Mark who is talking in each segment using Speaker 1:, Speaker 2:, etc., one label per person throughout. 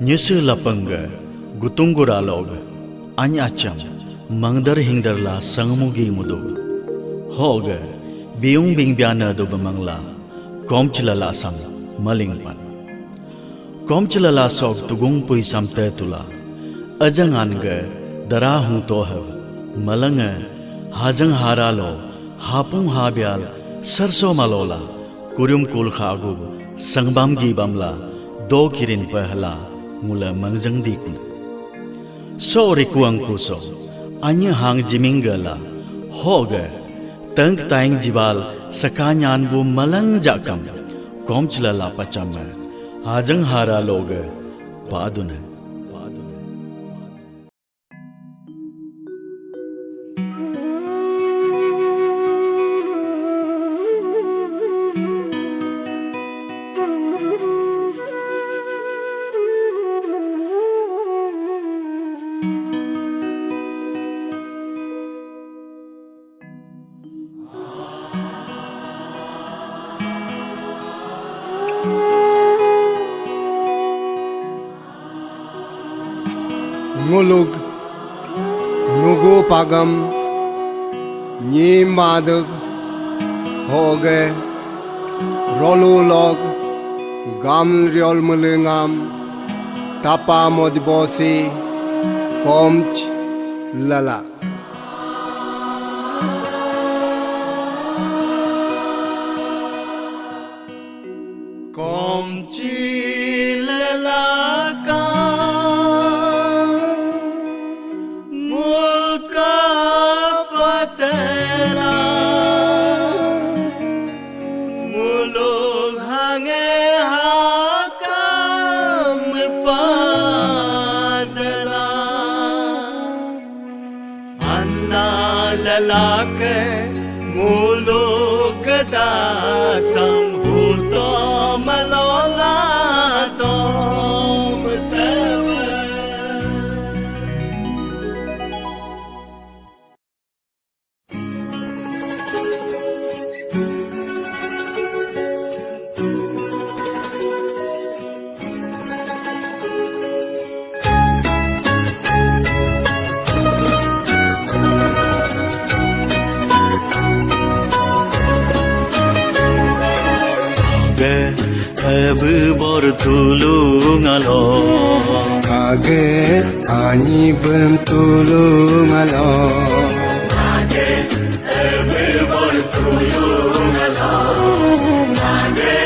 Speaker 1: Nyese lapangga gutungura log anyacham mangdar hingdarla sangmugi mudug hoga biung bingbiana do bamangla komchilala sam malingpan komchilala sok tugung pui samte tula ajanganga dara hu tohav malanga hajang haralo hapung habyal sarso malola kuryum kul khagu sangbam gi bamla do kirin pahla mula mangjang dikun so rikuang puso anya hang jimingala hoga tang taing jibal sakanyan bu malang jakam komchlala pacham hajang hara log paduna
Speaker 2: ngulug nugu pagam nyi madag hoge rolu log gam riol mulingam tapa modbosi komch lala komchi lala ka lalake muluk dasam huto malola tom tewe bertulung alo kage ani bertulung alo kage bertulung alo kage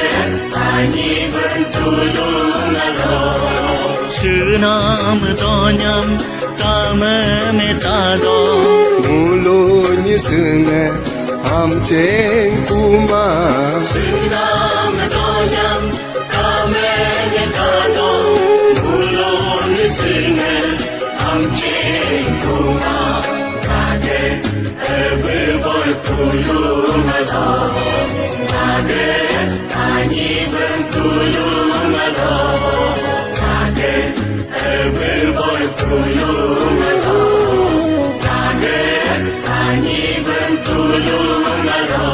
Speaker 2: ani bertulung alo sunam tonyam kame metado mulunyi sunga amceng kuma sunam tonyam bertulung alo kage ani bertulung alo kage bertulung alo kage ani bertulung alo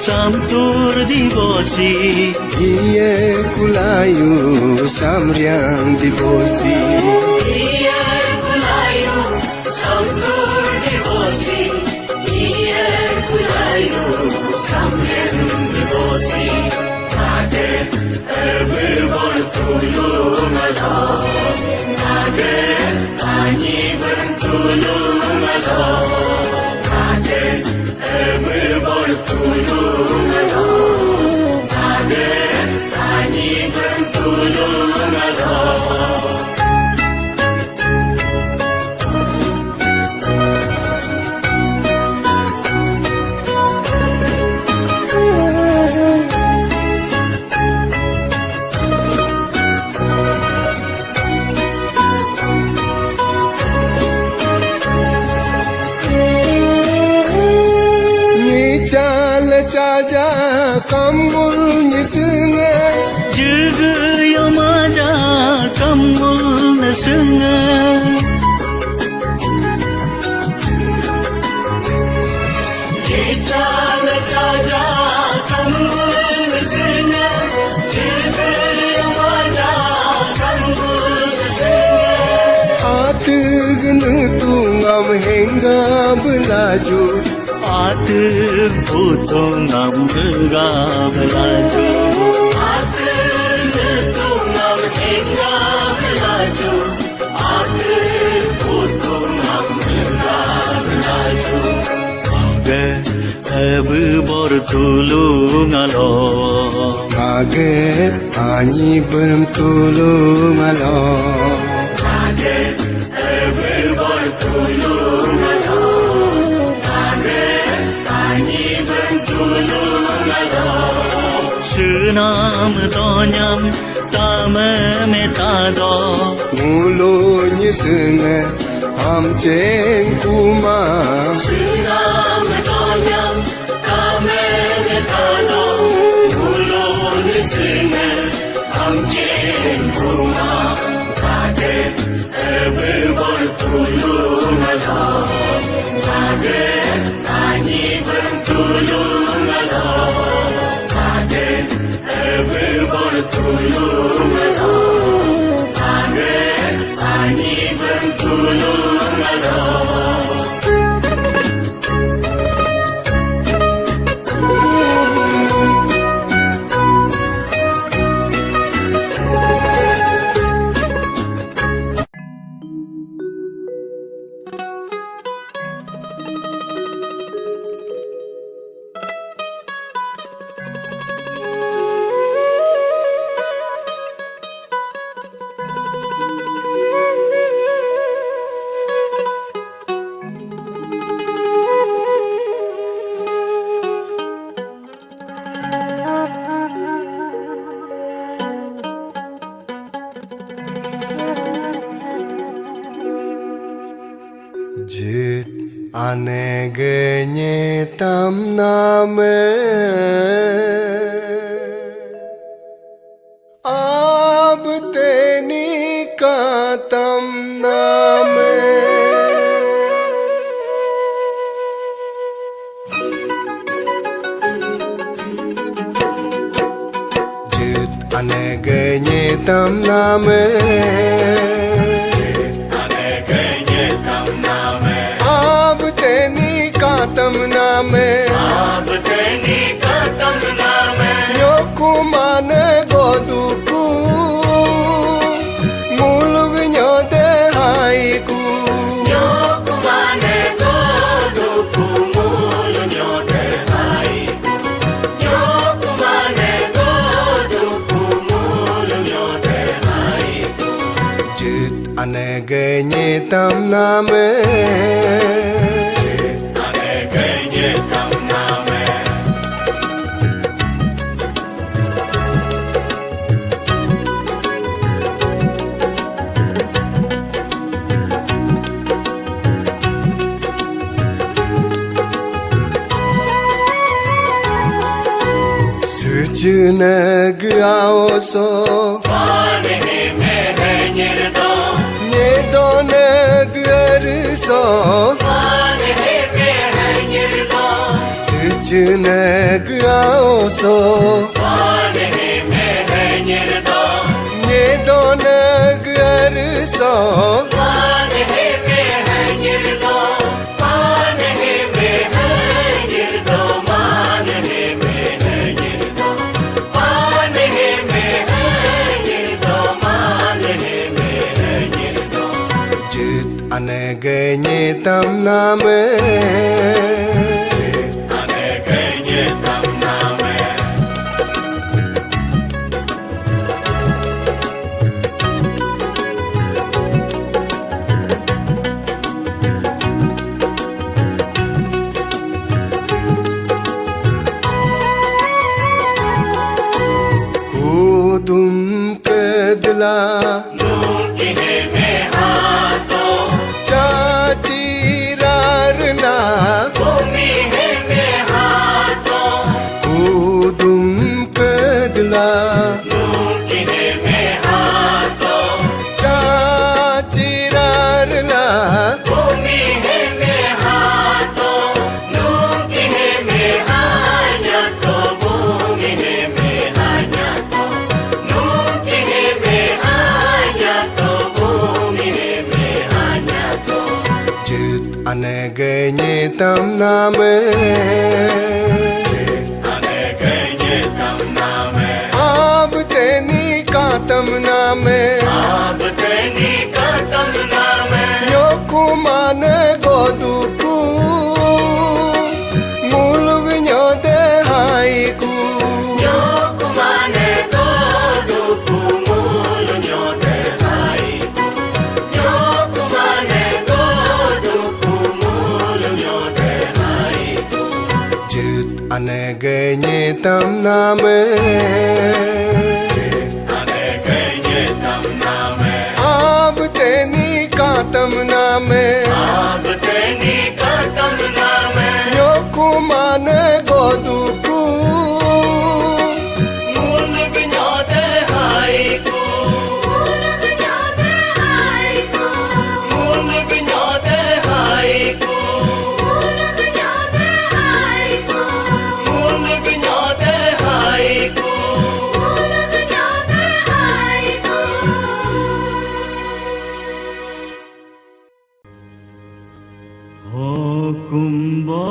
Speaker 2: Samtur dibosi Iya kulayu samriang dibosi Iya kulayu samtur dibosi Iya kulayu samriang dibosi Kage bertulung alo Kage ani bertulung alo Kage bertulung alo Kage Gical caja kamul nyisnge
Speaker 1: Juga yamaja kamul nasunga
Speaker 2: Gical caja kamul nyisnge Juga yamaja kamul nyisnge Hati genu tungam hingga belaju
Speaker 1: आत भूतो नाम गा बलाजो
Speaker 2: आत तो नाम हेंगा बलाजो आत भूतो नाम हेंगा बलाजो
Speaker 1: गे अब बोर Tulu ngalo
Speaker 2: Kage ani berm tulu malo Kage ebe bertulu malo Kage ani berm tulu malo
Speaker 1: Sunam tonyam tam me tado
Speaker 2: Mulo nyisenge ham cheng kuma Sinam tonyam tame metalo Mulo nyisenge ham cheng kuma Kage ebe bertulu malo Kage ani bertulu malo Kage ebe bertulu malo Kage ani bertulu malo Jit ane genye tam name Ab teni ka tam name Jit ane genye tam name Ab teni ka tam name Ab teni ka tam name Yoku mane goduku Mulug nyode haiku Yoku mane goduku Mulug nyode haiku Yoku mane goduku Mulug nyode haiku Jit ane genye tam name Sujunag aoso Nyedonag arso Sujunag aoso Nyedonag arso Ane genye tam name Ane genye tam name Kudum kedla Chachi rarna Bumi hai mein name
Speaker 1: अनेकnye tam name
Speaker 2: आप तेनी का तम नामे
Speaker 1: आप तेनी का tam name
Speaker 2: यो कुमान गोदुकु मुलुग न्यो दे haiku
Speaker 1: kumane godu kumul nyote haiku kumane godu kumul nyote haiku
Speaker 2: जित अनेगnye tam name
Speaker 1: अनेकnye tam name
Speaker 2: आप तेनी का तम नामे
Speaker 1: आप तेनी का tam name
Speaker 2: यो कुमान गोदुकु
Speaker 1: मूल विनोदे haiku मूल विनोदे haiku मूल विनोदे haiku हो कुंभा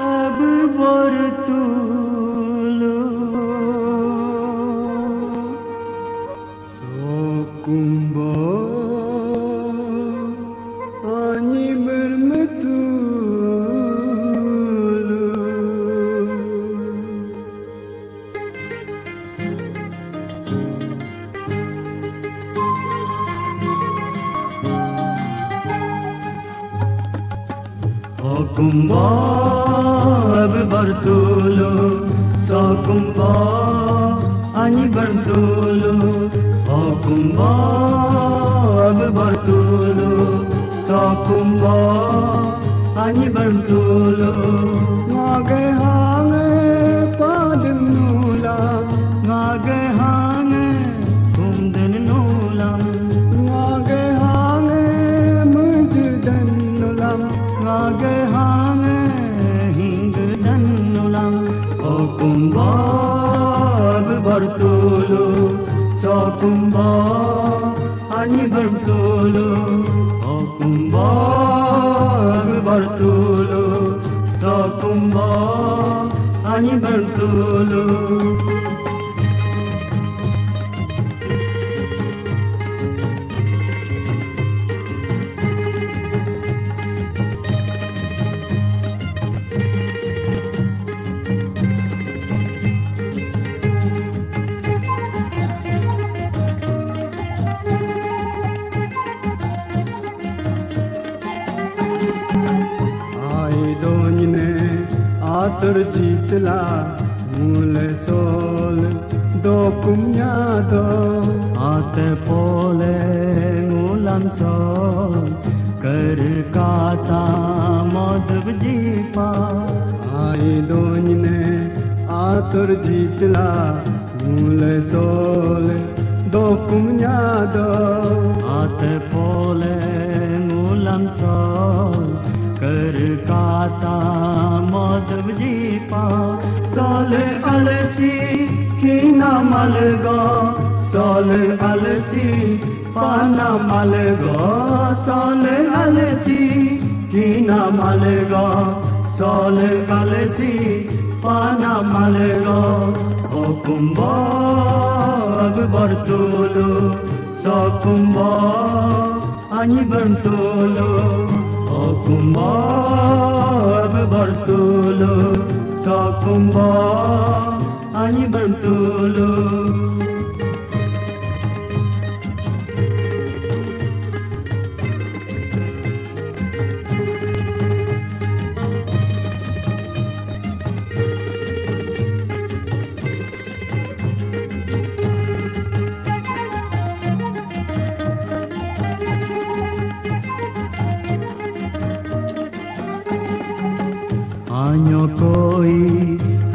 Speaker 1: अब बरतुलो
Speaker 2: सो कुंभो आनी बरमतुलो
Speaker 1: हो कुंभा अब बरतुलो सो कुंभा आनी बरतुलो हो कुंभा अब बरतुलो सो कुंभा आनी बरतुलो
Speaker 2: नागे हांगे पादनूला
Speaker 1: नागे हांगे कुंदन नूलम
Speaker 2: नागे हांगे मुजदन्नुलम
Speaker 1: नागे हांगे हिंग दन्नुलम हो कुंभा अब बरतुलो सो कुंभा आनी बरतुलो हो कुंभा अब बरतुलो सो कुंभा आनी बरतुलो
Speaker 2: आई दोने आतर जीतला मूल सोल दो कुम्या दो
Speaker 1: आते पोले ngulam sol कर काता मधव जीपा
Speaker 2: आई दोने आतर जीतला मूल सोल दो कुम्या दो
Speaker 1: आते पोले ngulam sol कर काता मधव जीपा सोले अलसी कीना मलगा सोले अलसी पाना मलगा सोले अलसी कीना मलगा सोले अलसी पाना मलगा हो कुंभा अब बरतुलो सो कुंभा आनी बरतुलो हो कुंभा अब बरतुलो सो कुंभा आनी बरतुलो आño कोई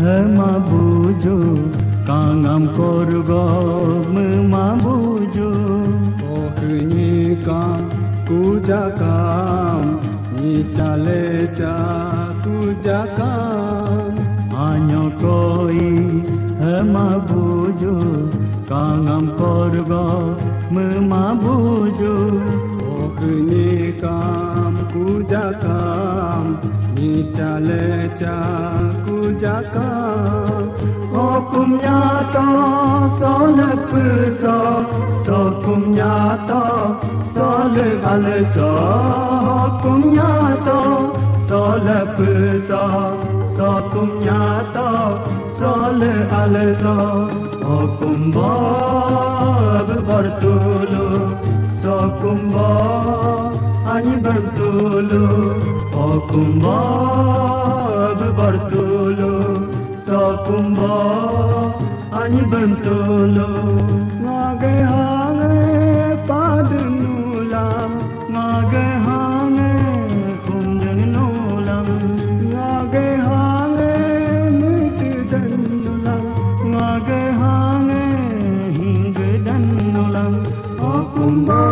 Speaker 1: है माबूजो कांगम कोरगो माबूजो
Speaker 2: ओहनी का कुजा काम नी चले चा कुजा काम
Speaker 1: आño कोई है माबूजो कांगम कोरगो माबूजो
Speaker 3: Agni kam kujakam Nichale cha kujakam Hukum nyata solep so Hukum nyata solep so Hukum nyata solep so Hukum nyata solep so Hukum bab bertulu Sokumba ani bertulu Okumba bertulu Sokumba ani bertulu Ngage hange padnulam Ngage hange kunjan nulam Ngage hange mitdanulam Ngage hange hingdan nulam Okumba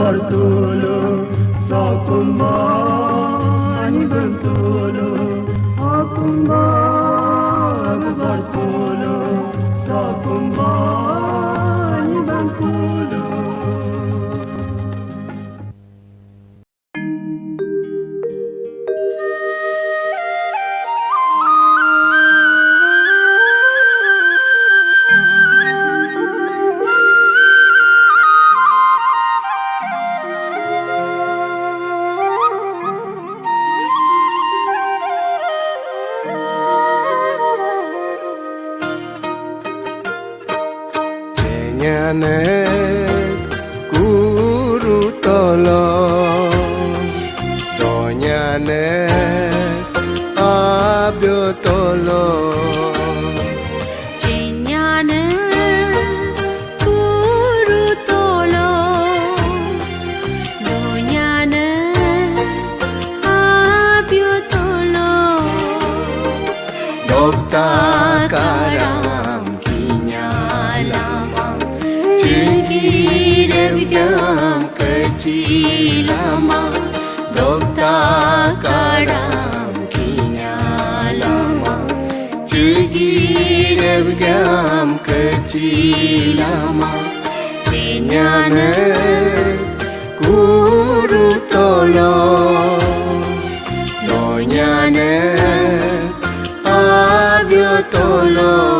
Speaker 3: bertulu Sokumba ani bertulu Okumba bertulu Sokumba ani bertulu
Speaker 2: Guru tolong Donyane abyo tolong
Speaker 4: Jenyane guru tolong Donyane abyo tolong
Speaker 2: Dokta karam Gam kecil lama Dokta karam kinya lama Cegir gam kecil lama Jenyane guru tolong Donyane abyo tolong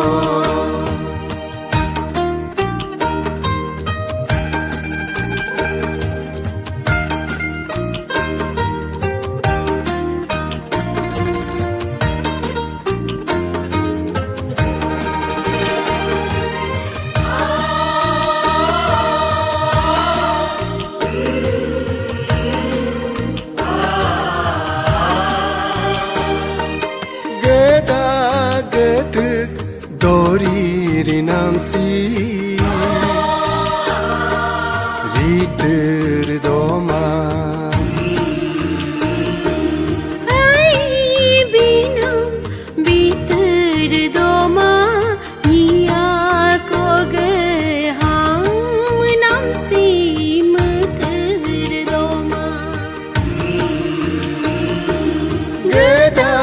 Speaker 2: Namsi Ritter doma
Speaker 4: Ai binam bitter doma Nia koge ham nam sim ter doma
Speaker 2: Geda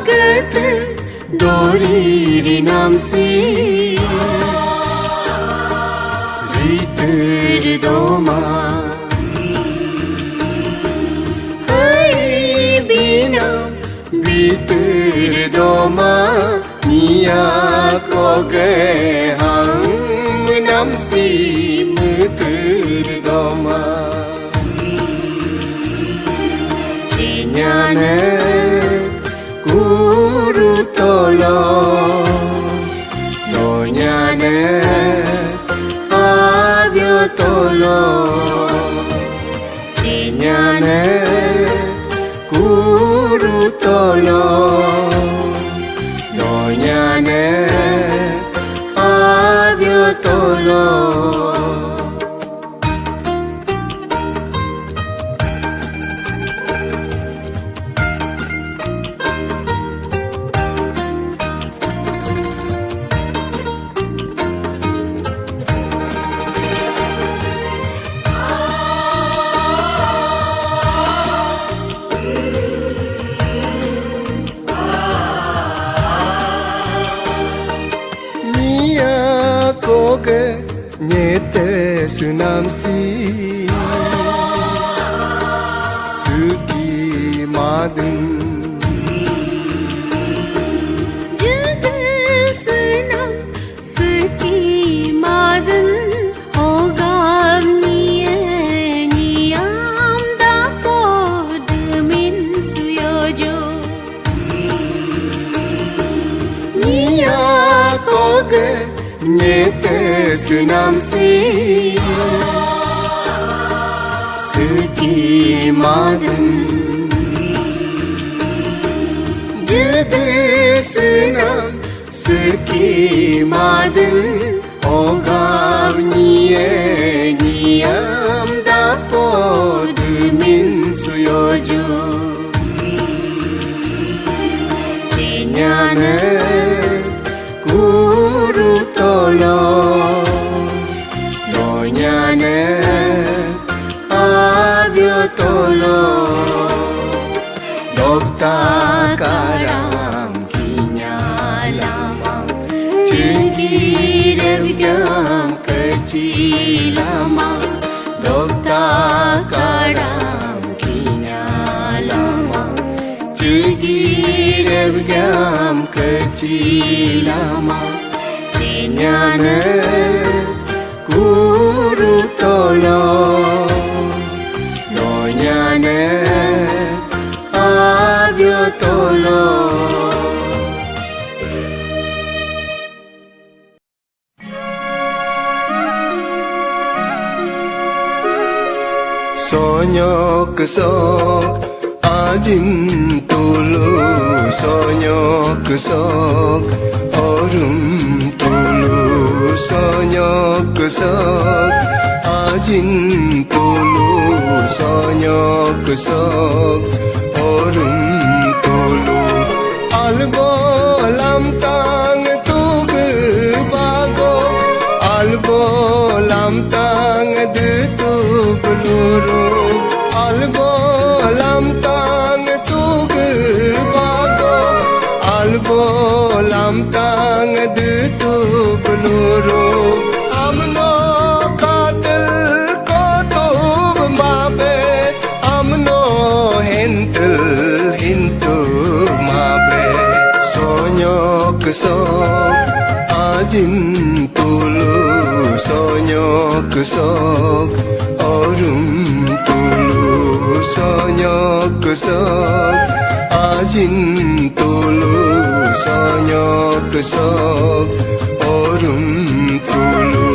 Speaker 2: get dori namsi Doma Hai binam bitter doma Nia koge ham nam sim ter doma Jenyane guru tolong Donyane abyo tolong Jenyane guru tolong Donyane abyo tolong Koge nyete sunamsi madin
Speaker 4: जग सनम सकी मादन होगा नियम दा pod min suyojo
Speaker 2: Nia koge nyete senam si Seki madin Jede senam seki madin Ogam niyam da pod min suyoju Cinyane guru tolong Nonyane abyo tolong Dokta karam kinyalamang Cegirem kecilamang Dokta karam kinyalamang Cegirem kecilamang Cinyane guru tolong Nonyane abyo tolong Sonyo kesok ajin tulu Sonyo kesok orum tulu Sonyo kesok ajin tulu Sonyo kesok orum tulu Albo lam tang tu ke bago Albo lam tang de tu peluru Albo lam tang tu ke bago Albo lam tang de tu peluru Amno katil ko tu mabe Amno hentel hintu mabe Sonyo kesok ajin tulu Sonyo kesok orum tulu Sonyo kesok ajin tulu Sonyo kesok orum tulu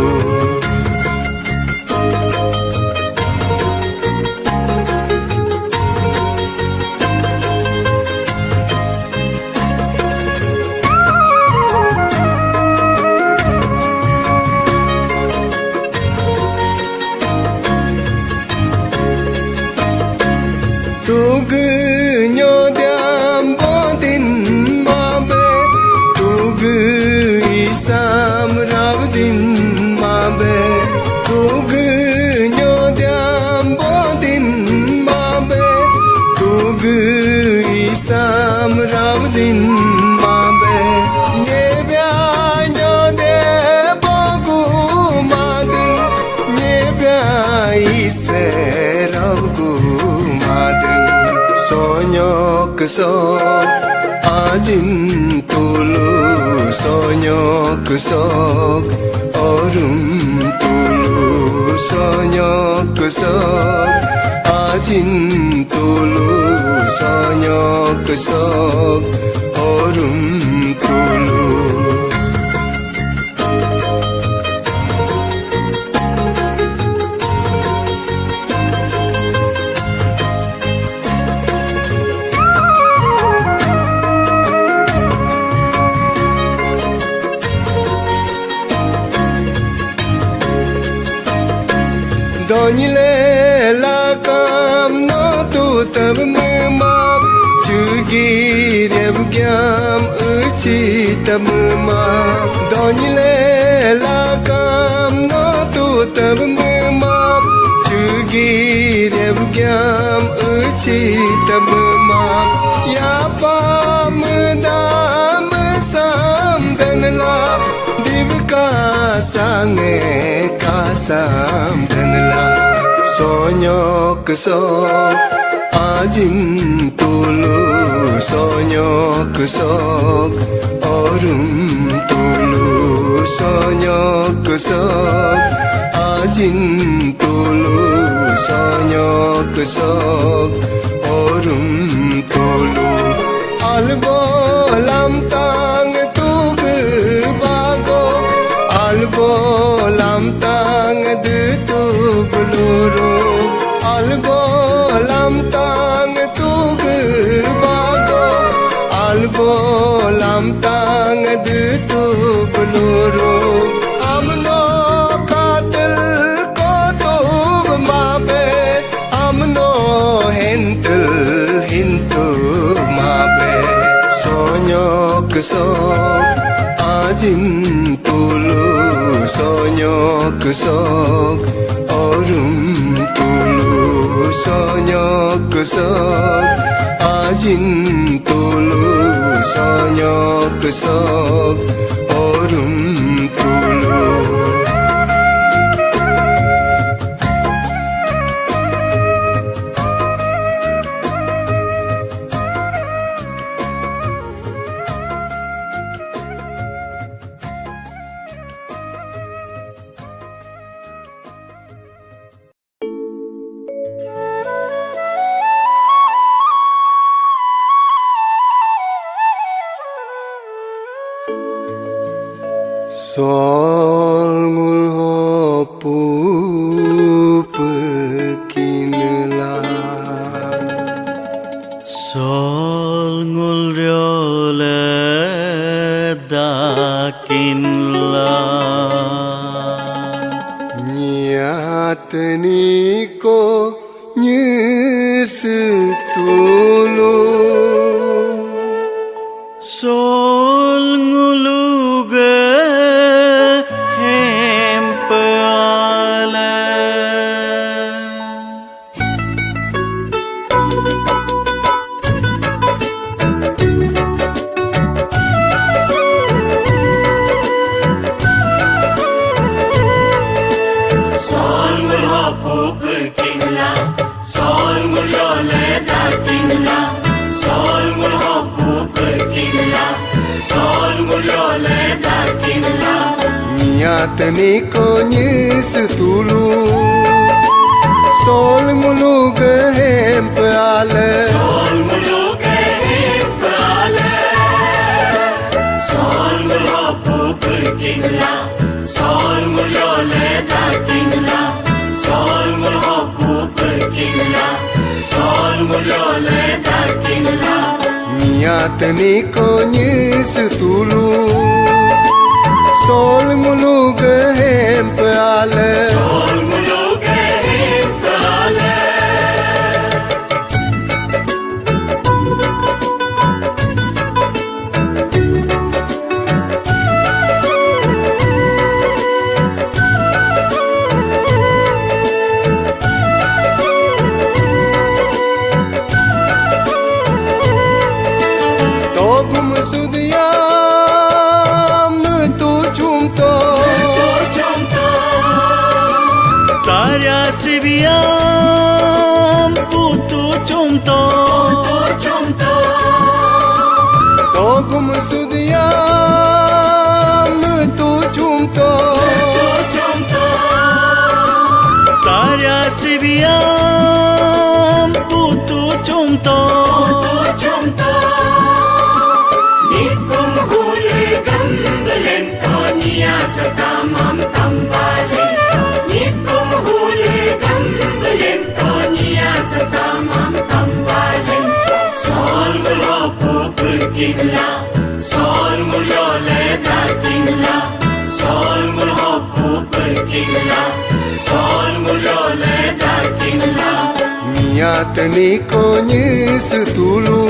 Speaker 2: Tug nyodam bodin mabe Tug isam ravdin mabe Tug nyodam bodin mabe Tug isam ravdin mabe Nyebya nyode bogu madin Nyebya ise ravgu madin Sonyo kesok ajin tulu Sonyo kesok orum tulu Sonyo kesok ajin tulu Sonyo kesok orum tulu Donyle lakam no tu tab map Chugi reb gyam uchi tab map Donyle lakam no tu tab map Chugi reb gyam uchi tab map Ya pa mudam sam danla Divka sange kasam danla Sonyo kesok ajin tulu sonyok sok orum tulu sonyok sok ajin tulu sonyok sok orum tulu albo lam tang tug bago albo lam tang de tu bluro albo lam tang tug bago albo lam tang de tu bluro amno katel ko to mabe amno hentel hintu mabe sonyok sok ajin tulu sonyok sok orum tulu sonyok sok ajin tulu sonyok sok orum tulu Sol ngul hopu pekinelan
Speaker 1: Sol ngul riole dakinlan
Speaker 2: Niat niko nyesutulu
Speaker 1: Sol nguluge hempala Sol ngulhopu pekinla Sol ngulyole dakinla Sol ngulhopu pekinla Sol ngulyole dakinla
Speaker 2: Niat niko nyesutulu Sol nguluge hempala
Speaker 1: Sol nguluge hempala Sol ngulhopu pekinla Sol ngulyole dakinla Sol ngulhopu pekinla Sol ngulyole dakinla
Speaker 2: Niat niko nyesutulu Sol nguluge hempala
Speaker 1: Sol nguluge hempala
Speaker 2: Togum sudiyam tu chumto
Speaker 1: Tarya sibiyam putu chumto
Speaker 2: Togum sudiyam tu chumto
Speaker 1: Tarya sibiyam putu chumto Nikum huli gambalen Toniya satamam tambalen Nikum huli gambalen Toniya satamam tambalen Sol ngulhopu pekinla Sol ngulyole dakinla Sol ngulhopu pekinla Sol ngulyole dakinla
Speaker 2: Niat niko nyesutulu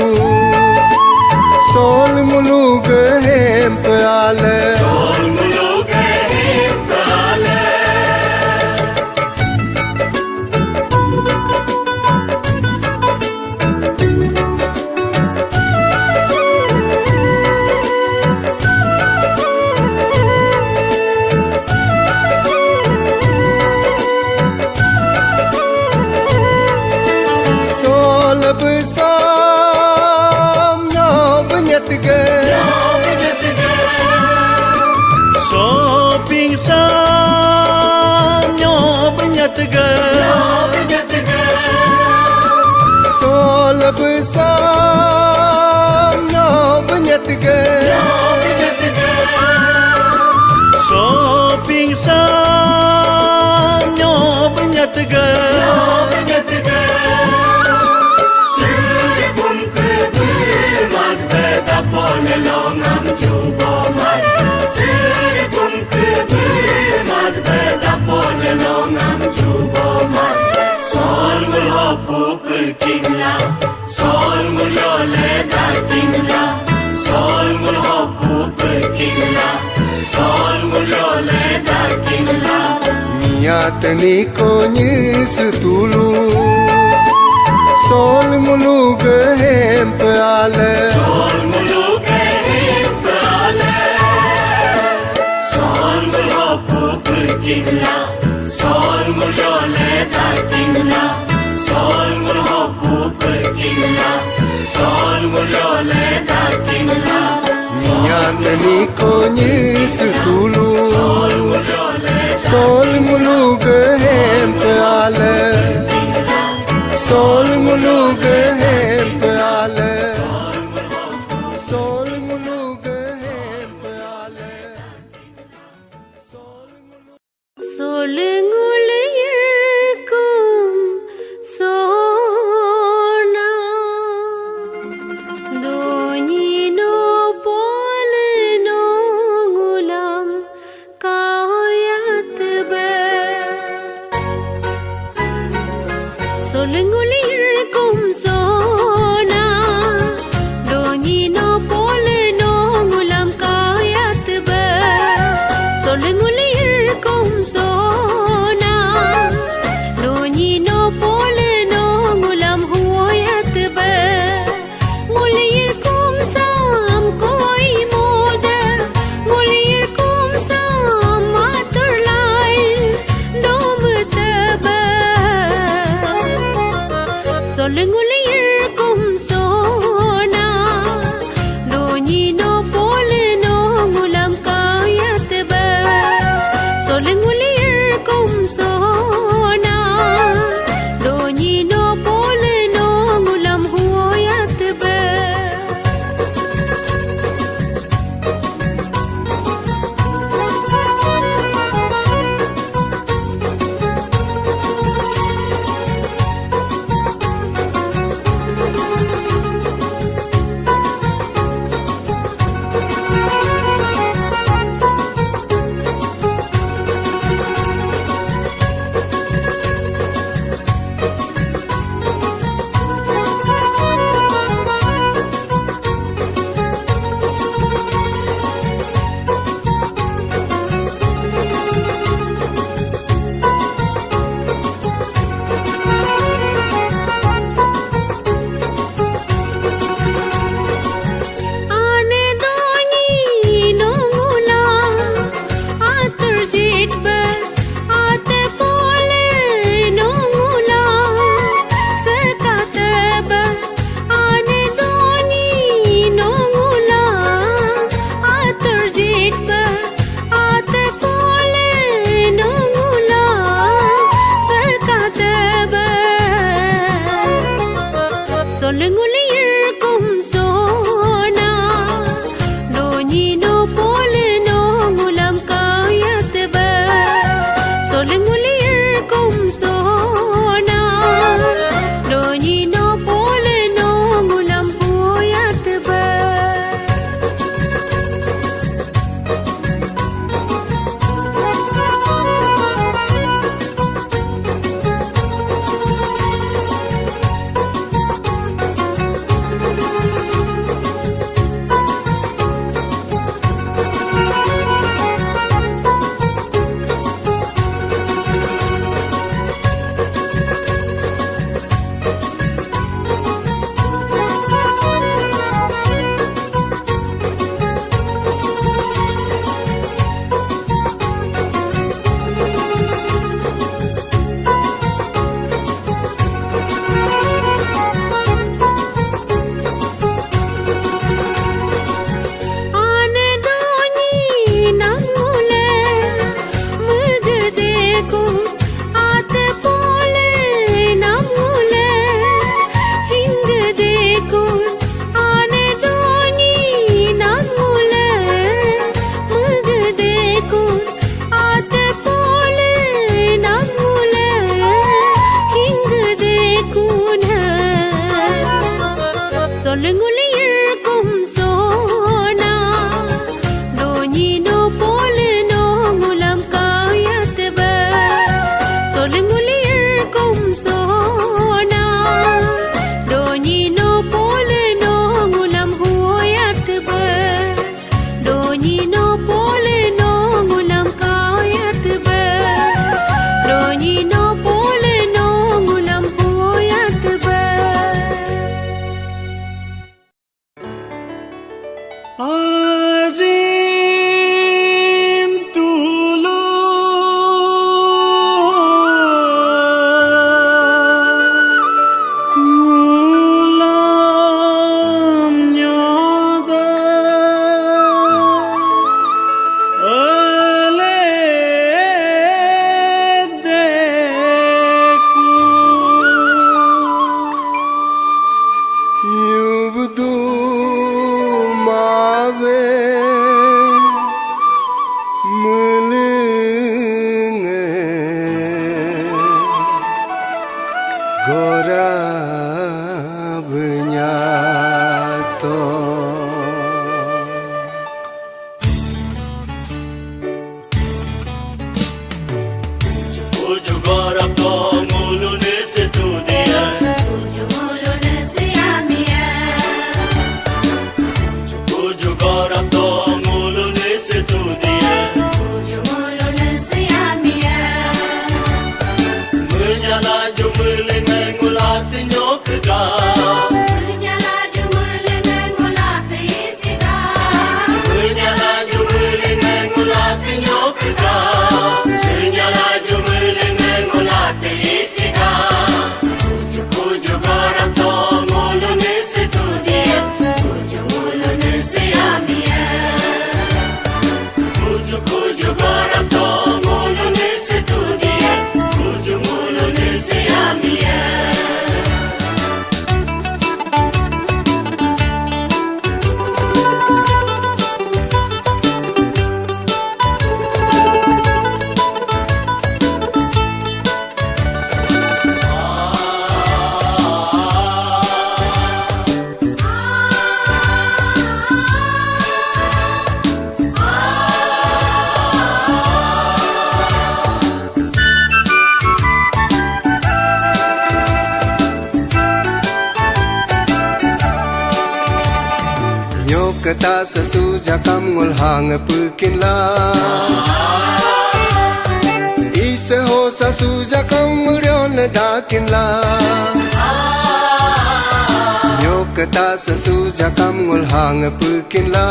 Speaker 2: Sol nguluge hempala
Speaker 1: Sol nguluge hempala
Speaker 2: Sol besar besam nyob nyet ge
Speaker 1: Shopping sam nyob nyat ga
Speaker 3: Sirkum ke mat beda pole longam jubo mat Sirkum ke mat beda pole longam jubo mat Sol mul hopu kingla Sol mul yole da kingla Sol mul hopu kingla Sol mul yole da kingla
Speaker 2: niat ni ko như setulu sol mulu gehem peale
Speaker 3: Sol mulu gehem peale Sol mul hopu kingla Sol mul yole da kingla Sol mul hopu kingla Sol mul yole da kingla
Speaker 2: niat ni ko như setulu
Speaker 3: Sol mul yole
Speaker 2: sol mulu gehem peale sol mulu gehem peale sol mulu gehem peale sol mulu
Speaker 4: சொல்லுங்குள் இருக்கும் Sona Donino poleno ngulam kayat be Solengul இருக்கும் சொல்லுங்கள் இருக்கும் சோனா டோனினோ போல நோங்குலம் காயத்துப சொல்லுங்கள் இருக்கும் சோனா டோனினோ போல நோங்குலம் ஹோயத்துப டோனினோ போல நோங்குலம் காயத்துப டோனினோ போல நோங்குலம் ஹோயத்துப
Speaker 1: Azin tulo ngulam nyoga aledeku
Speaker 2: Yubdu mabe melenge gora benyato
Speaker 1: Uju gorap to ngulu ni situ dia Uju gorap to ngulu ni situ dia Menyala jumeleng ngulati nyokega Menyala jumeleng ngulati nyokega Senyala jumeleng ngulati isiga Uju gorap to ngulu ni situ dia Uju gorap to ngulu ni situ dia Uju ngulu ni siamia
Speaker 2: Nyokata sesuja kam ngul hang pukin la Ise ho sesuja kam muryon dakin la Nyokata sesuja kam ngul hang pukin la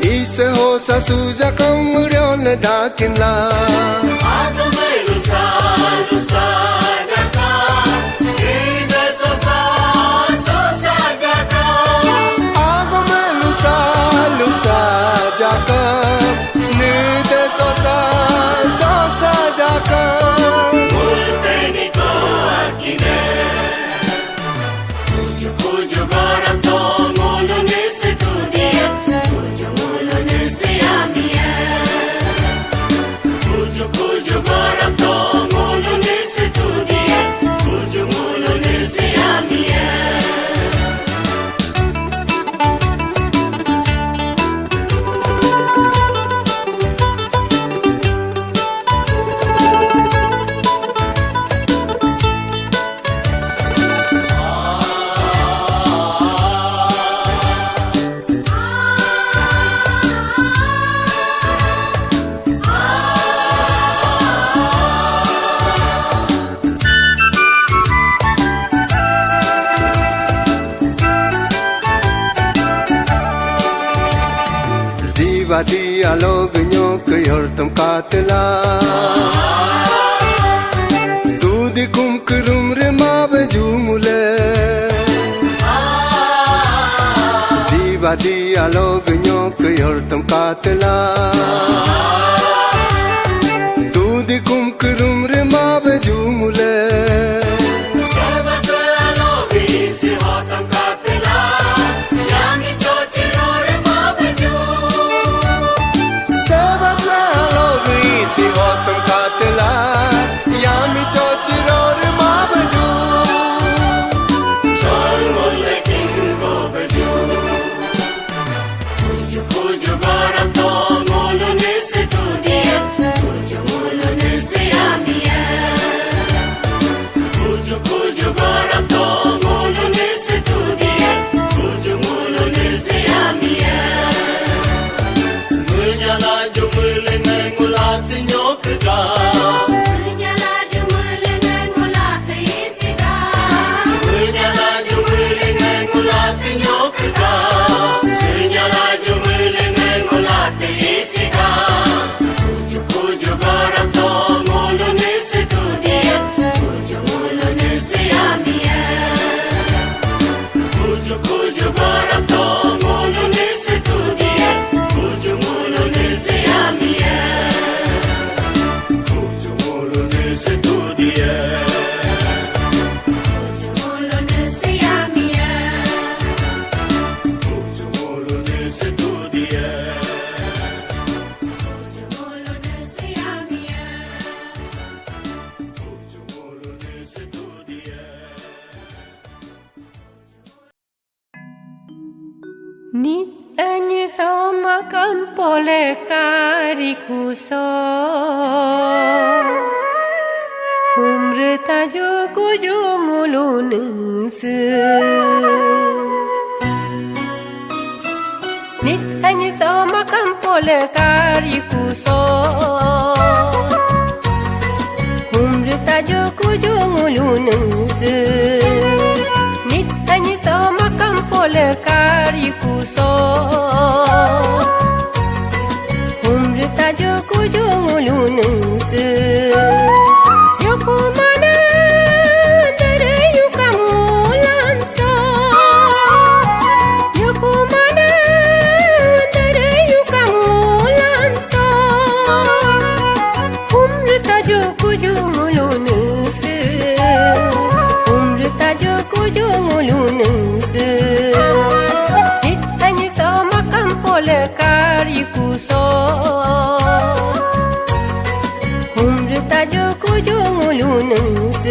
Speaker 2: Ise ho sesuja kam muryon dakin la
Speaker 1: Aku melusa lusa jaka Ide sosa sosa jaka
Speaker 2: Aku melusa lusa jakam Nide sosa sosa jakam
Speaker 1: Multeni ko akine Uju gorap to ngulu ni situ dia Uju ngulu ni siamia Uju gorap to ngulu ni situ dia Uju ngulu ni siamia
Speaker 2: Divati alog nyok yortam katla Tudi kum kurum remab jumule Divati alog nyok yortam katla Tudi kum kurum remab jumule
Speaker 1: Seba salogi si hotam katla Yami chochiror mabju
Speaker 2: Seba salogi si hotam katla Yami chochiror mabju
Speaker 4: Nitanya sama kampole kariku so Humreta joko jongulunus Nitanya sama kampole kariku so Humreta joko jongulunus Nitanya sama kampole kariku so Humreta joko jongulunus Yoko mana dari kamu lanso Yoko mana dari kamu lanso Humreta joko jongulunus Humreta joko jongulunus Ditanya sama kampole kariku so Humreta joko jongulunus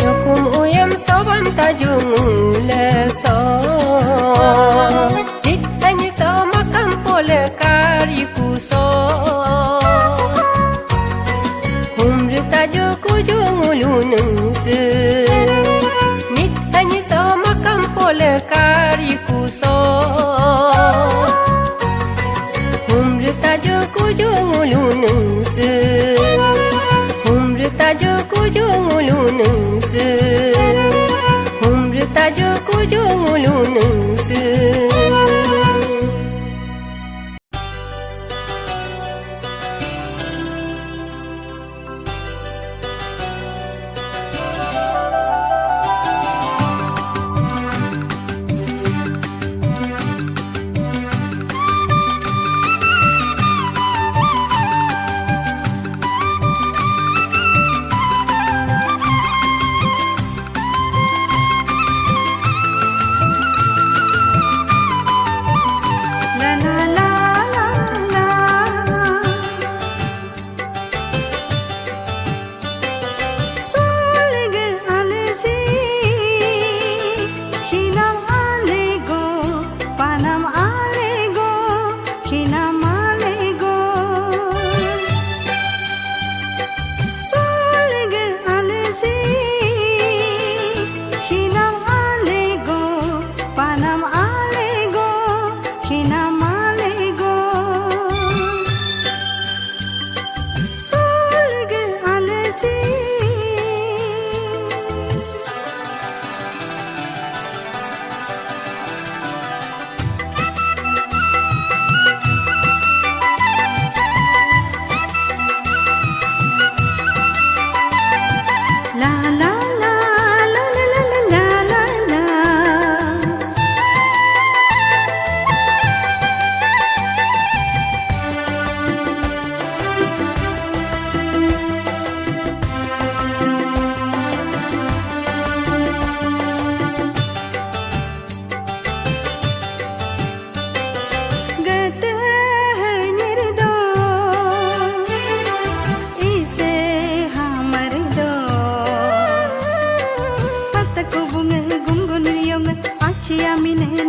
Speaker 4: Yokum uyam sobam tajumuleso Ditanya sama kampole kariku so Humreta joko jongulunus Ditanya sama kampole kariku so Humreta joko jongulunus Humreta joko jongulunus Humreta joko jongulunus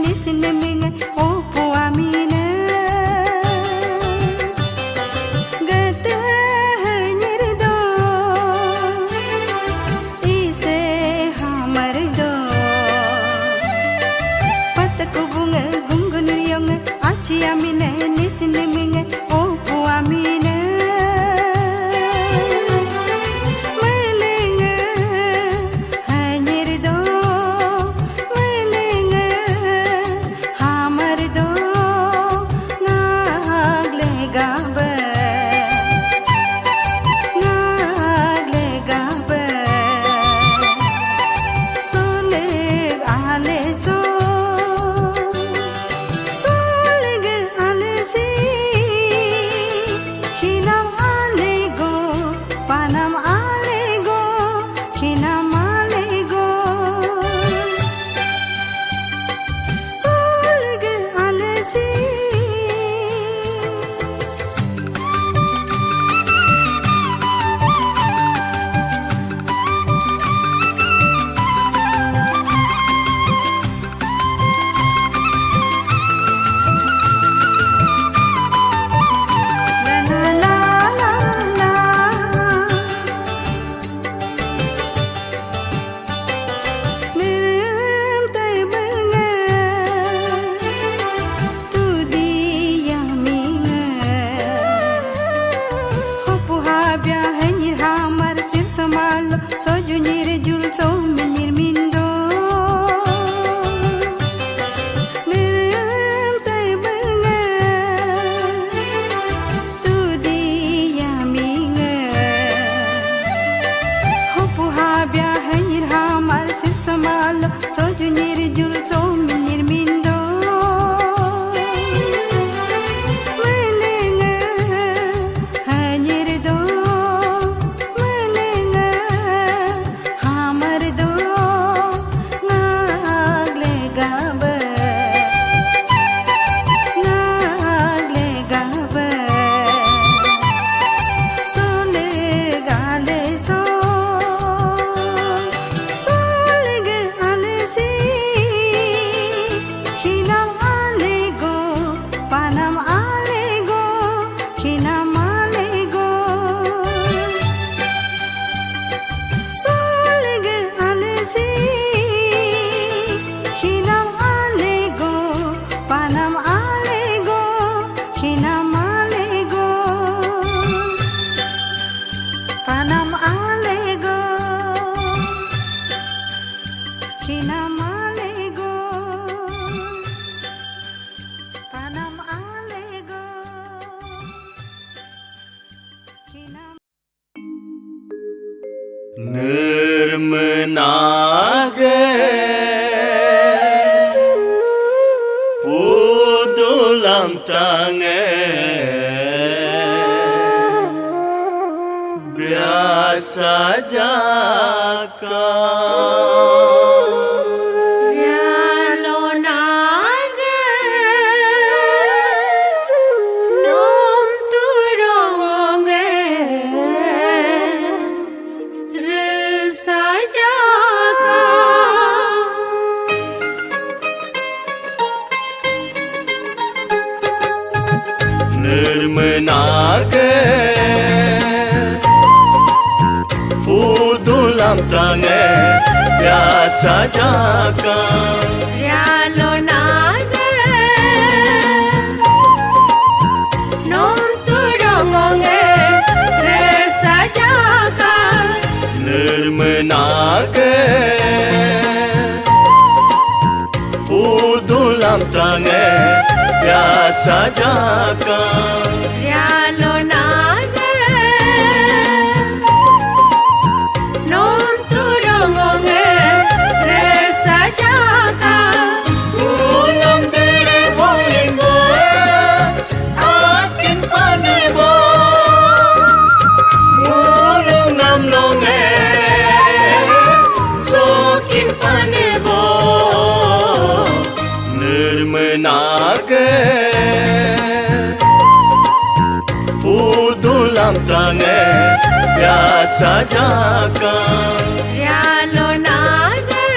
Speaker 5: nisne minge opo amine gata hanyirdo ise hamardo patku bunga gungun yong achi amine nisne minge opo amine so junir jul so menir mindo niram tai banga tu dia minga hopu habya hanir hamar sir samal so junir jul so menir mindo
Speaker 3: Nirmenage pudulam tange biasa jaka Nirmenage pudulam tange biasa jaka
Speaker 4: Rialo nage nom turongonge resa jaka
Speaker 3: Nirmenage pudulam tange biasa jaka
Speaker 4: Rialo nage nom turongonge resa jaka
Speaker 3: ulam tere bolingo akin panebo ulung nam longe sokin panebo Nirmenage pudulam tange biasa jaka
Speaker 4: Rialo nage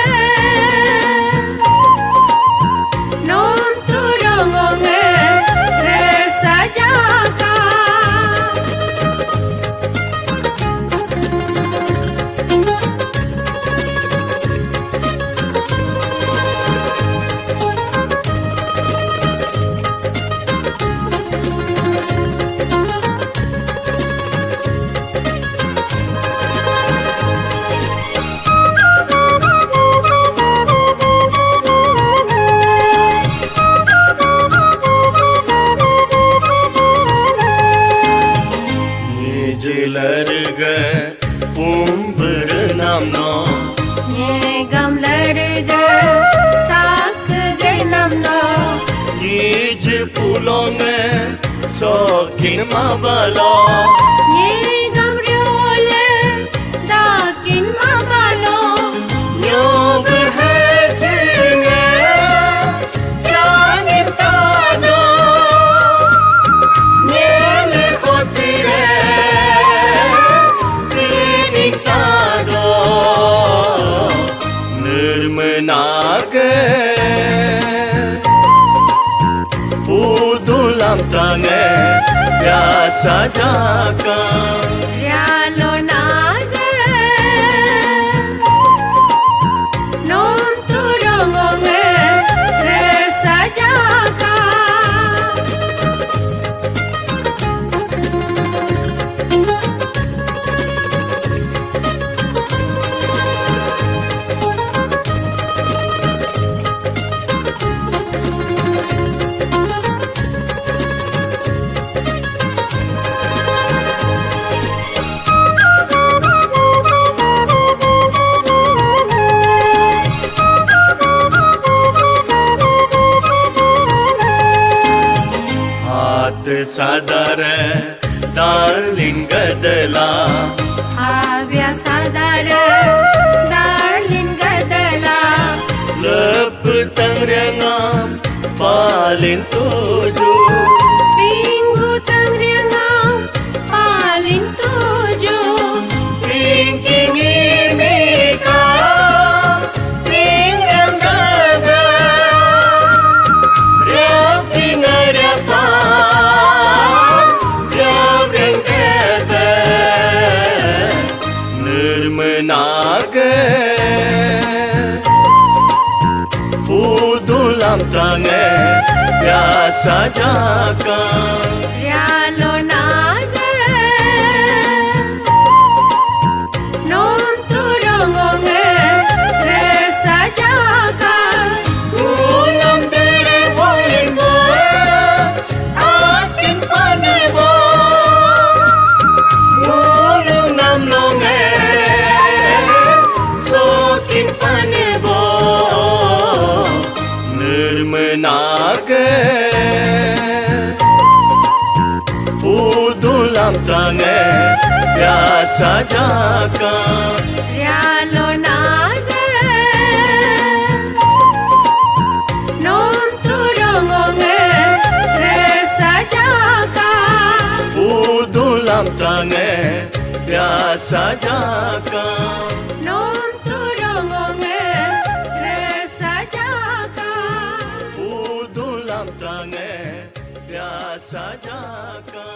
Speaker 3: Ij pulong sokin mabalo
Speaker 4: Nye gam riole dakin mabalo
Speaker 3: Nyo berhasilnya Janin tado Nyele khotire Dinin tado Nirmenake Udulam tange Biasa jaga
Speaker 4: Rialo nage Non turongonge resa jaga
Speaker 3: Hat sadare darling gadala
Speaker 4: Avya sadare darling gadala
Speaker 3: Lep tangrengam palin tuju
Speaker 4: Minggu tangrengam paling tuju
Speaker 3: King imika King ranggaga Riap ingarapa Riap ranggaga Nirmenage Udulam tange Biasa jaga
Speaker 4: Rialo nage Non turongonge resa jaga
Speaker 3: Ulam tere bolingo Akin panebo Ulung namlonge Sokin panebo Nirmenake Udulam tange Biasa jaga
Speaker 4: Rialo nage Non turongonge resa jaga
Speaker 3: Udulam tange Biasa jaga
Speaker 4: Non turongonge resa jaga
Speaker 3: Udulam tange Biasa jaga